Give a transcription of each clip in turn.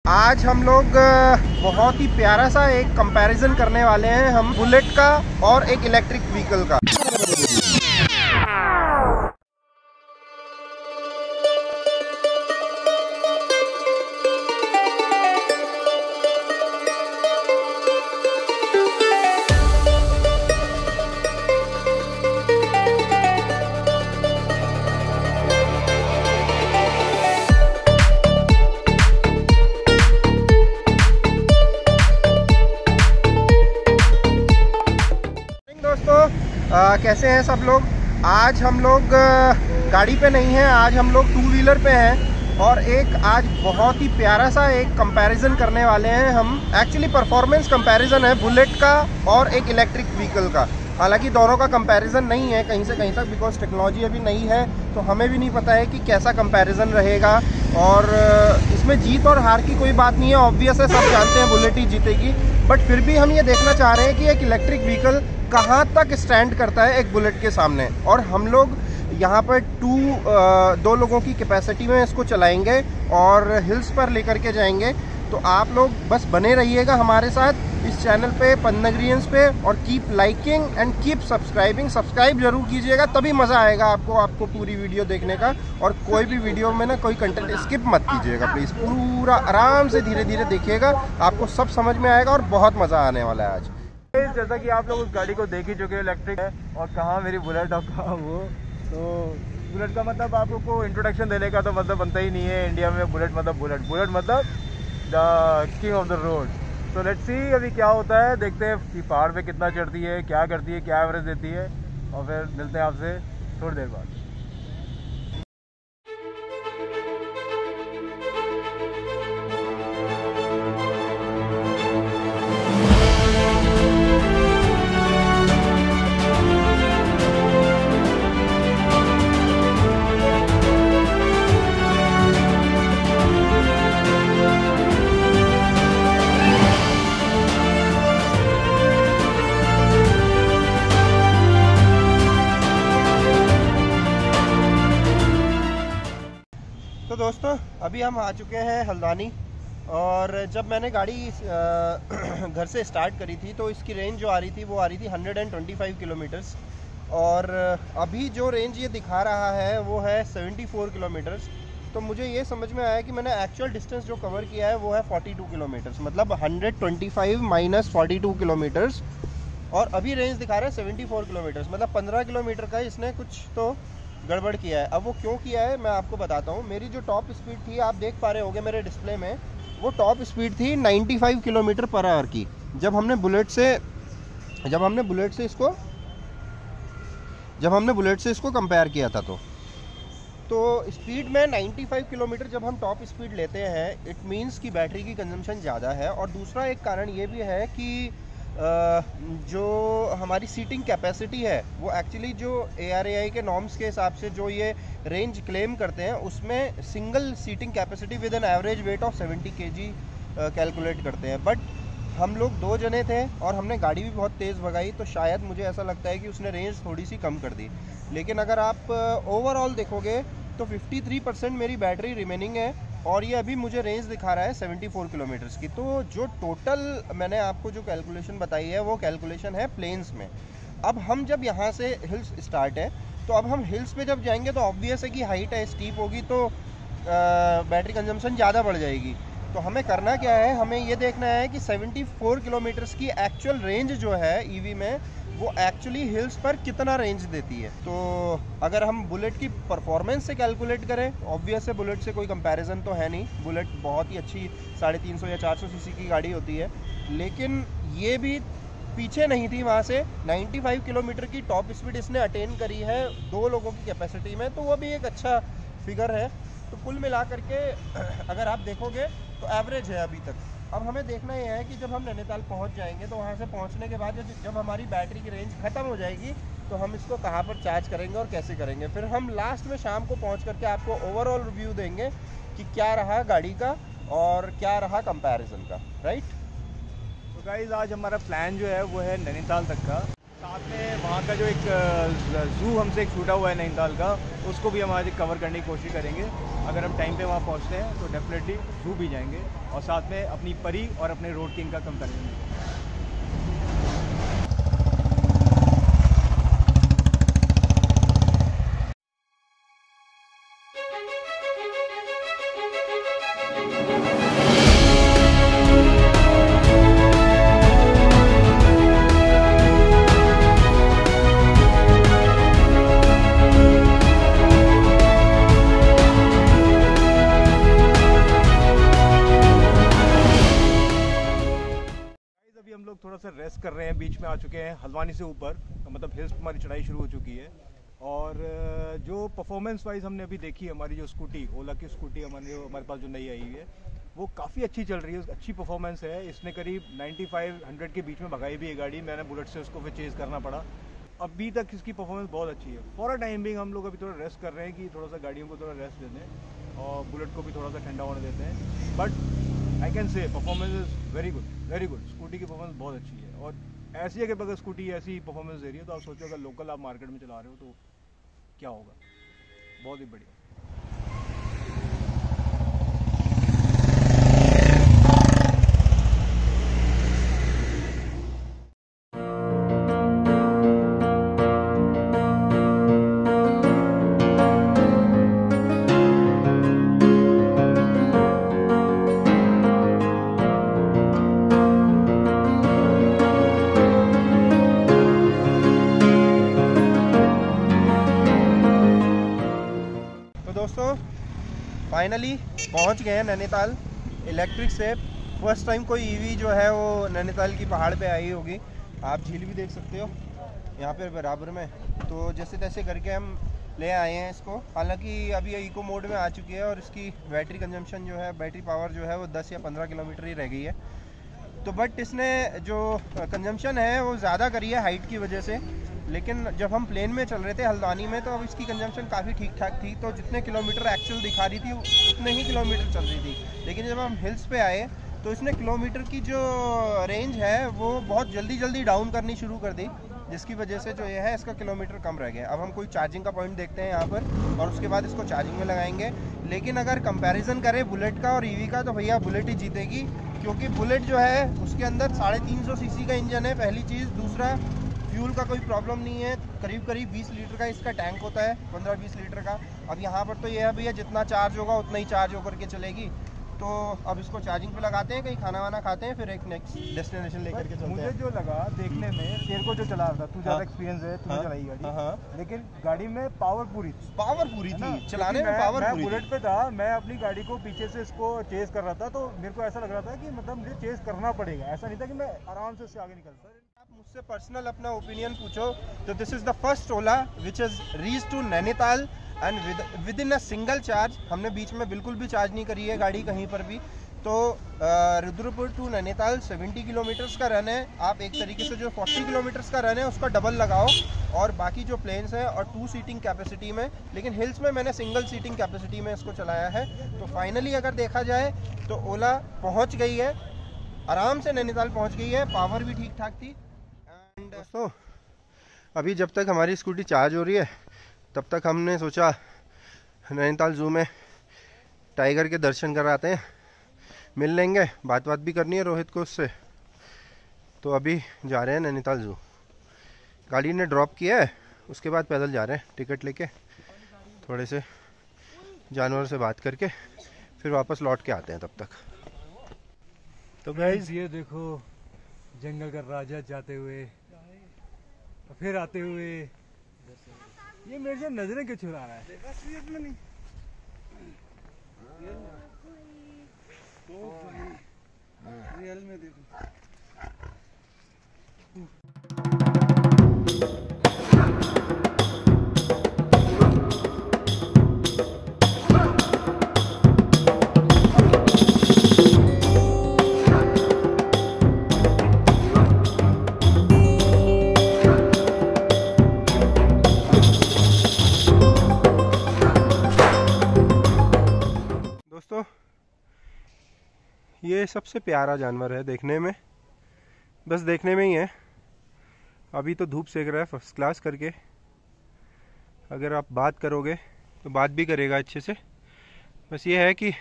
आज हम लोग बहुत ही प्यारा सा एक कंपैरिजन करने वाले हैं हम बुलेट का और एक इलेक्ट्रिक व्हीकल का। कैसे हैं सब लोग। आज हम लोग गाड़ी पे नहीं हैं, आज हम लोग टू व्हीलर पे हैं और एक आज बहुत ही प्यारा सा एक कंपैरिजन करने वाले हैं हम। एक्चुअली परफॉर्मेंस कंपैरिजन है बुलेट का और एक इलेक्ट्रिक व्हीकल का। हालांकि दोनों का कंपैरिजन नहीं है कहीं से कहीं तक, बिकॉज टेक्नोलॉजी अभी नहीं है तो हमें भी नहीं पता है कि कैसा कंपैरिजन रहेगा। और इसमें जीत और हार की कोई बात नहीं है, ऑब्वियस है, सब जानते हैं बुलेट ही जीतेगी। बट फिर भी हम ये देखना चाह रहे हैं कि एक इलेक्ट्रिक व्हीकल कहाँ तक स्टैंड करता है एक बुलेट के सामने। और हम लोग यहाँ पर दो लोगों की कैपेसिटी में इसको चलाएंगे और हिल्स पर लेकर के जाएंगे। तो आप लोग बस बने रहिएगा हमारे साथ इस चैनल पे पंतनगरियंस पे, और keep liking and keep subscribing. Subscribe जरूर कीजिएगा, तभी मज़ा आएगा आपको पूरी वीडियो देखने का। और कोई भी वीडियो में ना कोई कंटेंट स्किप मत कीजिएगा प्लीज़, पूरा आराम से धीरे धीरे देखिएगा, आपको सब समझ में आएगा और बहुत मज़ा आने वाला है आज। जैसा कि आप लोग उस गाड़ी को देख ही चुके हैं, इलेक्ट्रिक है, और कहाँ मेरी बुलेट और कहाँ वो। तो बुलेट का मतलब आपको इंट्रोडक्शन देने का तो मतलब बनता ही नहीं है इंडिया में। बुलेट मतलब the king of the road. तो लेट्स सी अभी क्या होता है, देखते हैं कि पहाड़ पे कितना चढ़ती है, क्या करती है, क्या एवरेज देती है, और फिर मिलते हैं आपसे थोड़ी देर बाद। तो दोस्तों अभी हम आ चुके हैं हल्द्वानी, और जब मैंने गाड़ी घर से स्टार्ट करी थी तो इसकी रेंज जो आ रही थी वो आ रही थी 125 किलोमीटर्स, और अभी जो रेंज ये दिखा रहा है वो है 74 किलोमीटर्स। तो मुझे ये समझ में आया कि मैंने एक्चुअल डिस्टेंस जो कवर किया है वो है 42 किलोमीटर्स, मतलब 125 माइनस 42 किलोमीटर्स, और अभी रेंज दिखा रहा है 74 किलोमीटर्स, मतलब 15 किलोमीटर का इसने कुछ तो गड़बड़ किया है। अब वो क्यों किया है मैं आपको बताता हूँ। मेरी जो टॉप स्पीड थी, आप देख पा रहे होंगे मेरे डिस्प्ले में, वो टॉप स्पीड थी 95 किलोमीटर पर आवर की। जब हमने बुलेट से इसको कंपेयर किया था तो स्पीड में 95 किलोमीटर जब हम टॉप स्पीड लेते हैं, इट मीन्स कि बैटरी की कंजम्पशन ज़्यादा है। और दूसरा एक कारण ये भी है कि जो हमारी सीटिंग कैपेसिटी है वो एक्चुअली जो ARAI के नॉर्म्स के हिसाब से जो ये रेंज क्लेम करते हैं, उसमें single seating capacity with an average weight of 70 kg calculate करते हैं। बट हम लोग 2 जने थे और हमने गाड़ी भी बहुत तेज़ भगाई, तो शायद मुझे ऐसा लगता है कि उसने रेंज थोड़ी सी कम कर दी। लेकिन अगर आप ओवरऑल देखोगे तो 53% मेरी बैटरी रिमेनिंग है, और ये अभी मुझे रेंज दिखा रहा है 74 किलोमीटर्स की। तो जो टोटल मैंने आपको जो कैलकुलेशन बताई है वो कैलकुलेशन है प्लेन्स में। अब हम जब यहाँ से हिल्स स्टार्ट है, तो अब हम हिल्स पे जब जाएंगे तो ऑब्वियस है कि हाइट है, स्टीप होगी, तो बैटरी कंजम्पशन ज़्यादा बढ़ जाएगी। तो हमें करना क्या है, हमें ये देखना है कि 74 किलोमीटर्स की एक्चुअल रेंज जो है EV में, वो एक्चुअली हिल्स पर कितना रेंज देती है। तो अगर हम बुलेट की परफॉर्मेंस से कैलकुलेट करें, ऑब्वियस है बुलेट से कोई कंपैरिजन तो है नहीं, बुलेट बहुत ही अच्छी 350 या 400 सीसी की गाड़ी होती है। लेकिन ये भी पीछे नहीं थी वहाँ से, 95 किलोमीटर की टॉप स्पीड इसने अटेन करी है 2 लोगों की कैपेसिटी में, तो वो भी एक अच्छा फिगर है। तो कुल मिला करके अगर आप देखोगे तो एवरेज है अभी तक। अब हमें देखना यह है कि जब हम नैनीताल पहुंच जाएंगे तो वहां से पहुंचने के बाद जब हमारी बैटरी की रेंज ख़त्म हो जाएगी तो हम इसको कहां पर चार्ज करेंगे और कैसे करेंगे। फिर हम लास्ट में शाम को पहुंच करके आपको ओवरऑल रिव्यू देंगे कि क्या रहा गाड़ी का और क्या रहा कंपैरिजन का, राइट। तो गाइस आज हमारा प्लान जो है वो है नैनीताल तक का। साथ में वहाँ का जो एक ज़ू हमसे एक छूटा हुआ है नैनीताल का, उसको भी हम आज कवर करने की कोशिश करेंगे। अगर हम टाइम पे वहाँ पहुँचते हैं तो डेफिनेटली ज़ू भी जाएंगे और साथ में अपनी परी और अपने रोड किंग का कंपैरिजन। हम लोग थोड़ा सा रेस्ट कर रहे हैं, बीच में आ चुके हैं हल्द्वानी से ऊपर, मतलब हिल्स हमारी चढ़ाई शुरू हो चुकी है। और जो परफॉर्मेंस वाइज हमने अभी देखी है, हमारी जो स्कूटी ओला की स्कूटी हमारे पास जो नई आई हुई है वो काफ़ी अच्छी चल रही है, अच्छी परफॉर्मेंस है। इसने करीब 95-100 के बीच में भगाई भी है गाड़ी, मैंने बुलेट से उसको फिर चेज़ करना पड़ा। अभी तक इसकी परफॉर्मेंस बहुत अच्छी है। फॉर अ टाइम बिंग हम लोग अभी थोड़ा रेस्ट कर रहे हैं कि थोड़ा सा गाड़ियों को थोड़ा रेस्ट देते हैं और बुलेट को भी थोड़ा सा ठंडा होने देते हैं। But I can say performance is very good, very good. Scooty की परफॉर्मेंस बहुत अच्छी है और ऐसी है कि अगर स्कूटी ऐसी परफॉर्मेंस दे रही है तो आप सोचो अगर लोकल आप मार्केट में चला रहे हो तो क्या होगा। बहुत ही बढ़िया। दोस्तों फाइनली पहुंच गए हैं नैनीताल इलेक्ट्रिक से। फर्स्ट टाइम कोई ईवी जो है वो नैनीताल की पहाड़ पे आई होगी। आप झील भी देख सकते हो यहाँ पे बराबर में। तो जैसे तैसे करके हम ले आए हैं इसको। हालांकि अभी ये इको मोड में आ चुकी है और इसकी बैटरी कंजम्पशन जो है, बैटरी पावर जो है वो 10 या 15 किलोमीटर ही रह गई है। तो बट इसने जो कंजम्पशन है वो ज़्यादा करी है हाइट की वजह से। लेकिन जब हम प्लेन में चल रहे थे हल्द्वानी में तो अब इसकी कंजम्पशन काफ़ी ठीक ठाक थी। तो जितने किलोमीटर एक्चुअल दिखा रही थी उतने ही किलोमीटर चल रही थी। लेकिन जब हम हिल्स पे आए तो इसने किलोमीटर की जो रेंज है वो बहुत जल्दी डाउन करनी शुरू कर दी, जिसकी वजह से जो ये है इसका किलोमीटर कम रह गया। अब हम कोई चार्जिंग का पॉइंट देखते हैं यहाँ पर और उसके बाद इसको चार्जिंग में लगाएंगे। लेकिन अगर कंपैरिजन करें बुलेट का और ईवी का तो भैया बुलेट ही जीतेगी, क्योंकि बुलेट जो है उसके अंदर 350 सीसी का इंजन है पहली चीज़। दूसरा, फ्यूल का कोई प्रॉब्लम नहीं है। करीब 20 लीटर का इसका टैंक होता है, 15-20 लीटर का। अब यहाँ पर तो ये है भैया जितना चार्ज होगा उतना ही चार्ज होकर के चलेगी। तो अब इसको चार्जिंग पे लगाते हैं, कहीं खाना वाना खाते हैं, फिर एक नेक्स्ट डेस्टिनेशन लेकर के चलते हैं। मुझे जो लगा देखने में, तेरे को जो चला रहा था, तू ज़्यादा एक्सपीरियंस है, तूने चलाई गाड़ी, लेकिन गाड़ी में पावर पूरी थी, चलाने में पावर पूरी। बुलेट पे था, मैं अपनी गाड़ी को पीछे से इसको चेज कर रहा था तो मेरे को ऐसा लग रहा था कि मतलब मुझे चेज करना पड़ेगा। ऐसा नहीं था कि मैं आराम से इससे आगे निकल सकता। आप मुझसे पर्सनल अपना ओपिनियन पूछो तो this is the first Ola which is reach to Nainital and within a single charge. हमने बीच में बिल्कुल भी चार्ज नहीं करी है गाड़ी कहीं पर भी। तो रुद्रपुर टू नैनीताल 70 किलोमीटर्स का रन है। आप एक तरीके से जो 40 किलोमीटर्स का रन है उसका डबल लगाओ और बाकी जो प्लेन्स हैं और 2 सीटिंग कैपेसिटी में, लेकिन हिल्स में मैंने सिंगल सीटिंग कैपेसिटी में इसको चलाया है। तो फाइनली अगर देखा जाए तो ओला पहुंच गई है, आराम से नैनीताल पहुंच गई है, पावर भी ठीक ठाक थी। एंड दोस्तों अभी जब तक हमारी स्कूटी चार्ज हो रही है तब तक हमने सोचा नैनीताल ज़ू में टाइगर के दर्शन कराते हैं, मिल लेंगे, बात भी करनी है रोहित को उससे। तो अभी जा रहे हैं नैनीताल ज़ू। गाड़ी ने ड्रॉप किया है, उसके बाद पैदल जा रहे हैं टिकट लेके, थोड़े से जानवर से बात करके फिर वापस लौट के आते हैं तब तक। तो गाइस ये देखो जंगल का राजा जाते हुए फिर आते हुए, ये मेरे से नजरें क्यों चुरा रहा है? रियल में देखो। दोस्तों ये सबसे प्यारा जानवर है देखने में, बस देखने में ही है। अभी तो धूप सेक रहा है फर्स्ट क्लास करके। अगर आप बात करोगे तो बात भी करेगा अच्छे से, बस ये है कि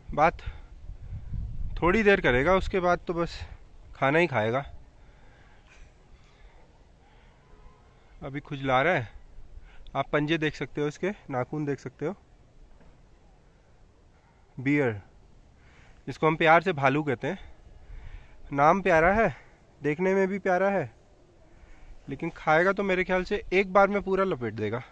बात थोड़ी देर करेगा, उसके बाद तो बस खाना ही खाएगा। अभी खुजला रहा है, आप पंजे देख सकते हो, इसके नाखून देख सकते हो। बियर, जिसको हम प्यार से भालू कहते हैं। नाम प्यारा है, देखने में भी प्यारा है, लेकिन खाएगा तो मेरे ख्याल से एक बार में पूरा लपेट देगा।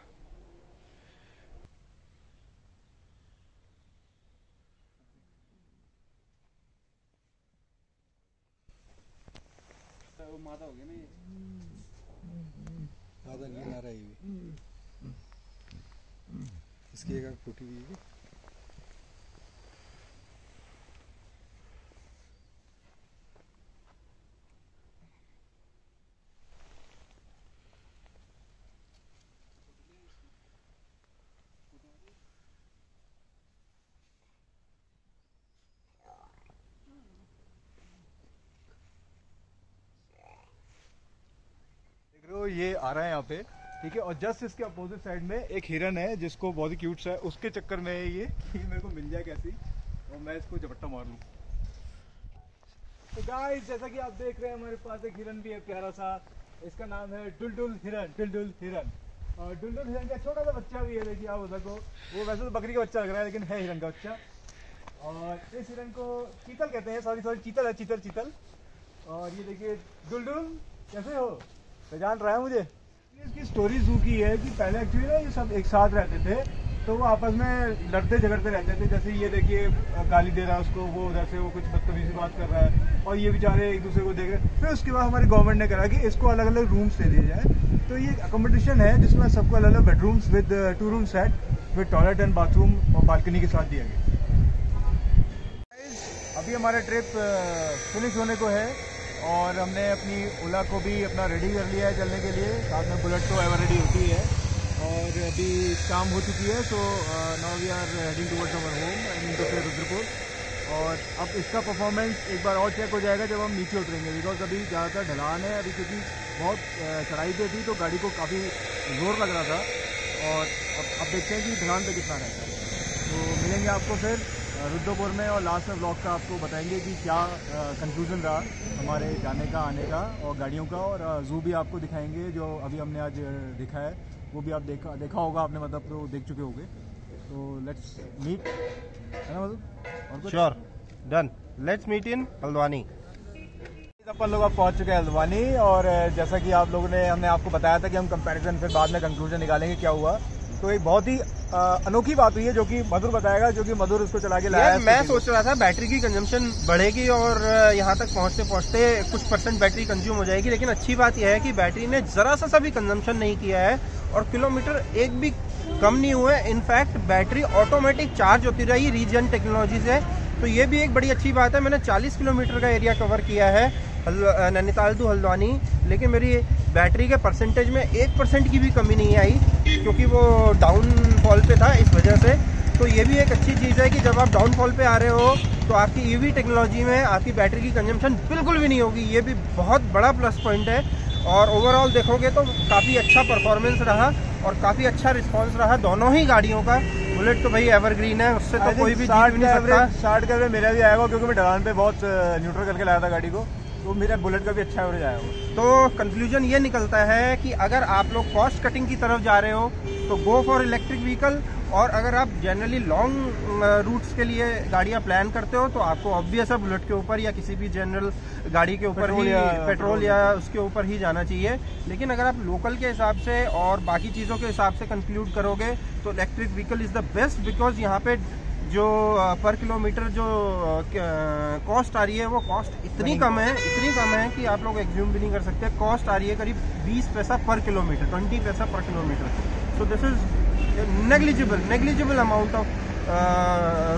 मादा हो गया ना ये, ज़्यादा नहीं आ रहा है इसकी एक आँख फूटी हुई है। ये आ रहा है यहाँ पे, ठीक है। और जस्ट इसके अपोजिट साइड में एक हिरन है जिसको बहुत ही क्यूट सा है, उसके चक्कर में ये मेरे को मिल जाए कैसी और मैं इसको झपट्टा मार लूँ। तो गाइस जैसा कि आप देख रहे हैं हमारे पास एक हिरन भी है प्यारा सा, इसका नाम है टुलटुल हिरन। टुलटुल हिरन, और टुलटुल हिरन का छोटा सा बच्चा भी है, देखिए आप उधर को, वो वैसे तो बकरी का बच्चा लग रहा है लेकिन है हिरन का बच्चा। और इस हिरन को चीतल कहते हैं, सॉरी चीतल है, चीतल चीतल। और ये देखिए टुलटुल कैसे हो, पहचान रहा है मुझे। इसकी स्टोरी जू की है कि पहले एक्चुअली ना ये सब एक साथ रहते थे, तो वो आपस में लड़ते झगड़ते रहते थे। जैसे ये देखिए गाली दे रहा है उसको, वो उधर से वो कुछ बदतमीजी बात कर रहा है और ये बेचारे एक दूसरे को देख रहे हैं। फिर उसके बाद हमारी गवर्नमेंट ने करा कि इसको अलग अलग रूम्स दे दिए जाए। तो ये अकोमोडेशन है जिसमें सबको अलग अलग bedrooms with 2 room set with toilet and bathroom और बालकनी के साथ दिया गया। अभी हमारा ट्रिप फिनिश होने को है और हमने अपनी ओला को भी अपना रेडी कर लिया है चलने के लिए, साथ में बुलेट तो एवर रेडी होती है। और अभी शाम हो चुकी है, so now we are heading towards our home in to Rudrapur. और अब इसका परफॉर्मेंस एक बार और चेक हो जाएगा जब हम नीचे उतरेंगे, बिकॉज अभी ज़्यादातर ढलान है अभी, क्योंकि बहुत चढ़ाई पे थी तो गाड़ी को काफ़ी जोर लग रहा था। और अब देखते हैं कि ढलान पे कितना रहता है। तो मिलेंगे आपको फिर रुद्रपुर में और लास्ट में ब्लॉग का आपको बताएंगे कि क्या कंक्लूजन रहा हमारे जाने का आने का और गाड़ियों का। और जू भी आपको दिखाएंगे जो अभी हमने आज देखा है, वो भी आप देखा होगा आपने, मतलब तो देख चुके होंगे। तो लेट्स मीट, है ना मतलब? Sure, done, let's meet in Haldwani. अपन लोग अब पहुंच चुके हैं हल्द्वानी। और जैसा कि आप लोगों ने, हमने आपको बताया था कि हम कंपैरिजन फिर बाद में कंक्लूजन निकालेंगे क्या हुआ। तो एक बहुत ही अनोखी बात हुई है जो कि मधुर बताएगा, जो कि मधुर उसको चला के लाया है। मैं सोच रहा था बैटरी की कंजम्पशन बढ़ेगी और यहाँ तक पहुँचते पहुँचते कुछ % बैटरी कंज्यूम हो जाएगी, लेकिन अच्छी बात यह है कि बैटरी ने जरा सा भी कंजम्पशन नहीं किया है और किलोमीटर एक भी कम नहीं हुए। इनफैक्ट बैटरी ऑटोमेटिक चार्ज होती रही रीजन टेक्नोलॉजी से, तो ये भी एक बड़ी अच्छी बात है। मैंने 40 किलोमीटर का एरिया कवर किया है नैनीताल टू हल्द्वानी, लेकिन मेरी बैटरी के परसेंटेज में 1% की भी कमी नहीं आई, क्योंकि वो डाउनफॉल पे था इस वजह से। तो ये भी एक अच्छी चीज़ है कि जब आप डाउनफॉल पे आ रहे हो तो आपकी ईवी टेक्नोलॉजी में आपकी बैटरी की कंजम्पशन बिल्कुल भी नहीं होगी। ये भी बहुत बड़ा प्लस पॉइंट है। और ओवरऑल देखोगे तो काफ़ी अच्छा परफॉर्मेंस रहा और काफ़ी अच्छा रिस्पांस रहा दोनों ही गाड़ियों का। बुलेट तो भाई एवरग्रीन है, उससे तो कोई भी जीत नहीं सकता। 60 का मेरा भी आएगा, क्योंकि मैं ढलान पे बहुत न्यूट्रल करके लाया था गाड़ी को, तो मेरा बुलेट का भी अच्छा एवरेज आएगा। तो कंक्लूजन ये निकलता है कि अगर आप लोग कॉस्ट कटिंग की तरफ जा रहे हो तो गो फॉर इलेक्ट्रिक व्हीकल, और अगर आप जनरली लॉन्ग रूट्स के लिए गाड़ियां प्लान करते हो तो आपको ऑब्वियस है बुलेट के ऊपर या किसी भी जनरल गाड़ी के ऊपर ही पेट्रोल या उसके ऊपर ही जाना चाहिए। लेकिन अगर आप लोकल के हिसाब से और बाकी चीज़ों के हिसाब से कंक्लूड करोगे तो electric vehicle is the best, because यहाँ पे जो पर किलोमीटर जो कॉस्ट आ रही है वो कॉस्ट इतनी कम है कि आप लोग एग्ज्यूम भी नहीं कर सकते। कॉस्ट आ रही है करीब 20 पैसा पर किलोमीटर, 20 पैसा पर kilometre. So this is negligible amount of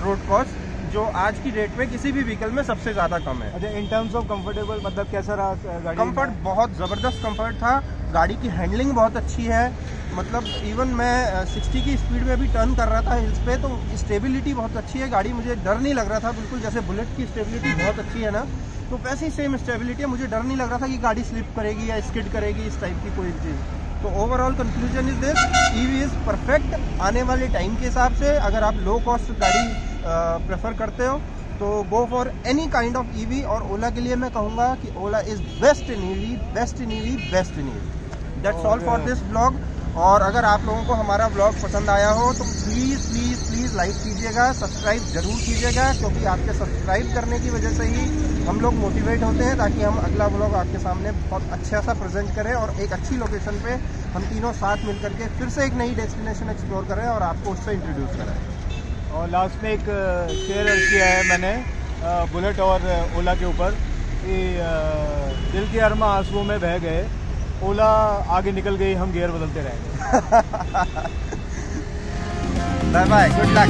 road cost, जो आज की डेट में किसी भी व्हीकल में सबसे ज़्यादा कम है। अच्छा, इन टर्म्स ऑफ कंफर्टेबल मतलब कैसा रहा गाड़ी? कंफर्ट बहुत ज़बरदस्त कंफर्ट था, गाड़ी की हैंडलिंग बहुत अच्छी है। मतलब इवन मैं 60 की स्पीड में भी टर्न कर रहा था हिल्स पे, तो स्टेबिलिटी बहुत अच्छी है गाड़ी, मुझे डर नहीं लग रहा था बिल्कुल। जैसे बुलेट की स्टेबिलिटी बहुत अच्छी है ना, तो वैसे ही सेम स्टेबिलिटी है, मुझे डर नहीं लग रहा था कि गाड़ी स्लिप करेगी या स्किड करेगी, इस टाइप की कोई चीज़। तो overall conclusion is this, EV is perfect आने वाले टाइम के हिसाब से। अगर आप लो कॉस्ट गाड़ी प्रेफर करते हो तो go for any kind of EV. और ओला के लिए मैं कहूँगा कि Ola is best in EV, best in EV, best in EV. That's all for this blog. और अगर आप लोगों को हमारा ब्लॉग पसंद आया हो तो प्लीज़ प्लीज़ प्लीज़ लाइक कीजिएगा, सब्सक्राइब जरूर कीजिएगा, क्योंकि आपके सब्सक्राइब करने की वजह से ही हम लोग मोटिवेट होते हैं, ताकि हम अगला ब्लॉग आपके सामने बहुत अच्छा सा प्रेजेंट करें और एक अच्छी लोकेशन पे हम तीनों साथ मिल करके फिर से एक नई डेस्टिनेशन एक्सप्लोर करें और आपको उससे इंट्रोड्यूस करें। और लास्ट में एक शेयर किया है मैंने बुलेट और ओला के ऊपर कि दिल के अरमा आंसुओं में बह गए, ओला आगे निकल गई, हम गियर बदलते रहेंगे। Bye bye, good luck.